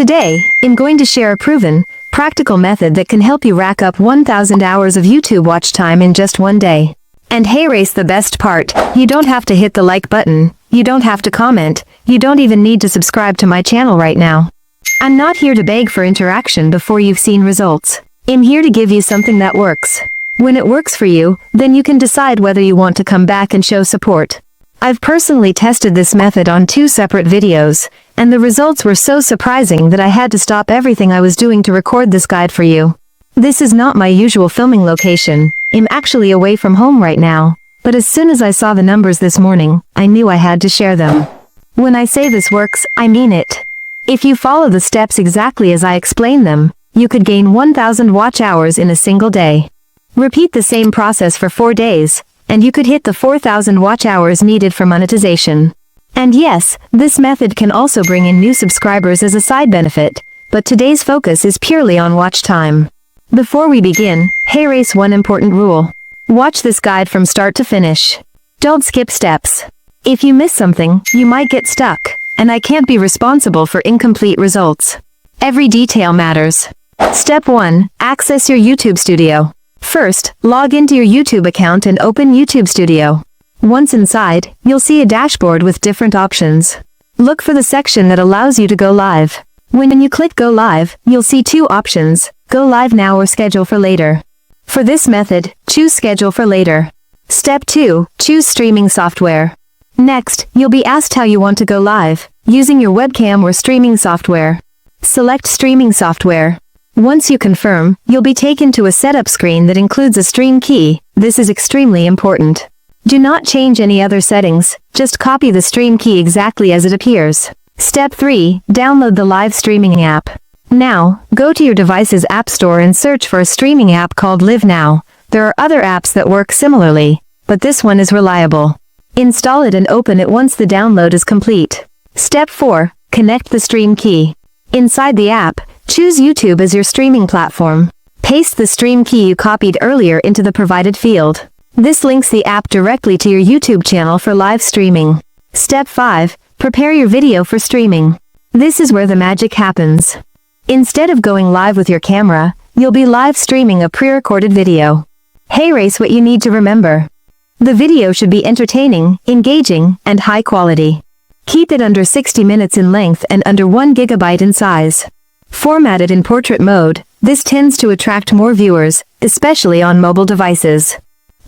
Today, I'm going to share a proven, practical method that can help you rack up 1,000 hours of YouTube watch time in just one day. And hey race, the best part, you don't have to hit the like button, you don't have to comment, you don't even need to subscribe to my channel right now. I'm not here to beg for interaction before you've seen results. I'm here to give you something that works. When it works for you, then you can decide whether you want to come back and show support. I've personally tested this method on 2 separate videos, and the results were so surprising that I had to stop everything I was doing to record this guide for you. This is not my usual filming location. I'm actually away from home right now, but as soon as I saw the numbers this morning, I knew I had to share them. When I say this works, I mean it. If you follow the steps exactly as I explain them, you could gain 1,000 watch hours in a single day. Repeat the same process for 4 days, and you could hit the 4,000 watch hours needed for monetization. And yes, this method can also bring in new subscribers as a side benefit, but today's focus is purely on watch time. Before we begin, hey race, one important rule. Watch this guide from start to finish. Don't skip steps. If you miss something, you might get stuck, and I can't be responsible for incomplete results. Every detail matters. Step 1. Access your YouTube Studio. First, log into your YouTube account and open YouTube Studio. Once inside, you'll see a dashboard with different options. Look for the section that allows you to go live. When you click Go Live, you'll see 2 options, Go Live Now or Schedule for Later. For this method, choose Schedule for Later. Step 2. Choose Streaming Software. Next, you'll be asked how you want to go live, using your webcam or streaming software. Select Streaming Software. Once you confirm, you'll be taken to a setup screen that includes a stream key. This is extremely important. Do not change any other settings, just copy the stream key exactly as it appears. Step 3. Download the live streaming app. Now, go to your device's app store and search for a streaming app called Live Now. There are other apps that work similarly, but this one is reliable. Install it and open it once the download is complete. Step 4. Connect the stream key. Inside the app, choose YouTube as your streaming platform. Paste the stream key you copied earlier into the provided field. This links the app directly to your YouTube channel for live streaming. Step 5. Prepare your video for streaming. This is where the magic happens. Instead of going live with your camera, you'll be live streaming a pre-recorded video. Hey race, what you need to remember. The video should be entertaining, engaging, and high quality. Keep it under 60 minutes in length and under 1 GB in size. Formatted in portrait mode, this tends to attract more viewers, especially on mobile devices.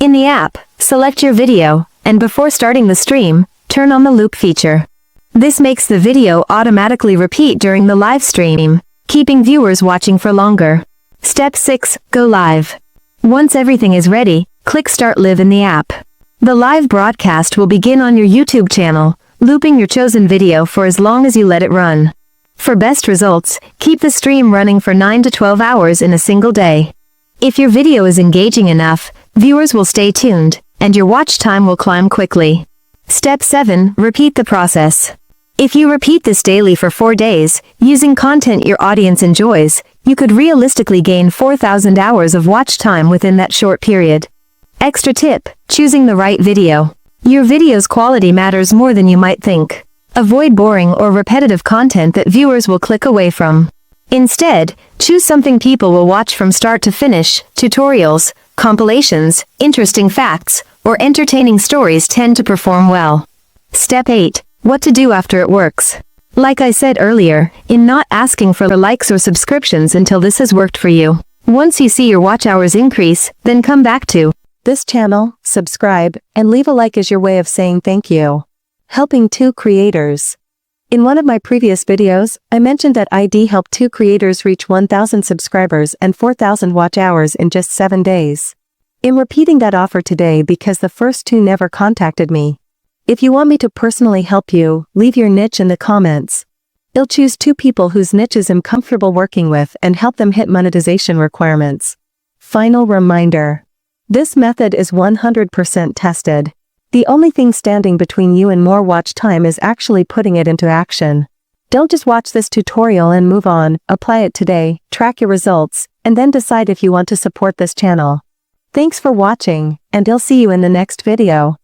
In the app, select your video, and before starting the stream, turn on the loop feature. This makes the video automatically repeat during the live stream, keeping viewers watching for longer. Step 6. Go live. Once everything is ready, click Start Live in the app. The live broadcast will begin on your YouTube channel, looping your chosen video for as long as you let it run. For best results, keep the stream running for 9 to 12 hours in a single day. If your video is engaging enough, viewers will stay tuned, and your watch time will climb quickly. Step 7. Repeat the process. If you repeat this daily for 4 days, using content your audience enjoys, you could realistically gain 4,000 hours of watch time within that short period. Extra tip: choosing the right video. Your video's quality matters more than you might think. Avoid boring or repetitive content that viewers will click away from. Instead, choose something people will watch from start to finish. Tutorials, compilations, interesting facts, or entertaining stories tend to perform well. Step 8. What to do after it works. Like I said earlier, I'm not asking for likes or subscriptions until this has worked for you. Once you see your watch hours increase, then come back to this channel, subscribe, and leave a like as your way of saying thank you. Helping 2 creators. In one of my previous videos, I mentioned that ID helped 2 creators reach 1,000 subscribers and 4,000 watch hours in just 7 days. I'm repeating that offer today because the first 2 never contacted me. If you want me to personally help you, leave your niche in the comments. I'll choose 2 people whose niches I'm comfortable working with and help them hit monetization requirements. Final reminder. This method is 100% tested. The only thing standing between you and more watch time is actually putting it into action. Don't just watch this tutorial and move on, apply it today, track your results, and then decide if you want to support this channel. Thanks for watching, and I'll see you in the next video.